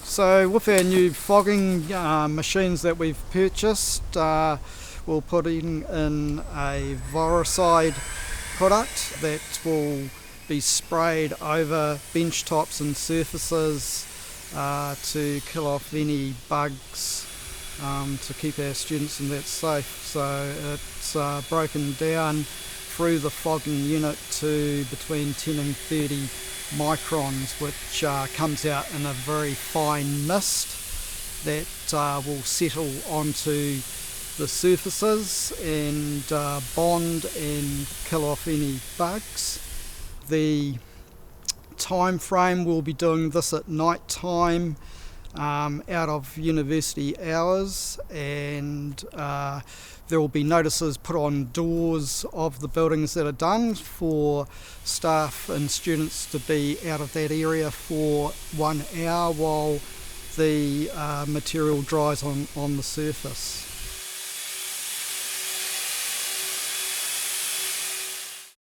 So with our new fogging machines that we've purchased, we'll put in a viruscide product that will be sprayed over bench tops and surfaces to kill off any bugs, to keep our students and that safe. So it's broken down through the fogging unit to between 10 and 30 microns, which comes out in a very fine mist that will settle onto the surfaces and bond and kill off any bugs. The time frame, we'll be doing this at night time out of university hours, and there will be notices put on doors of the buildings that are done for staff and students to be out of that area for 1 hour while the material dries on the surface.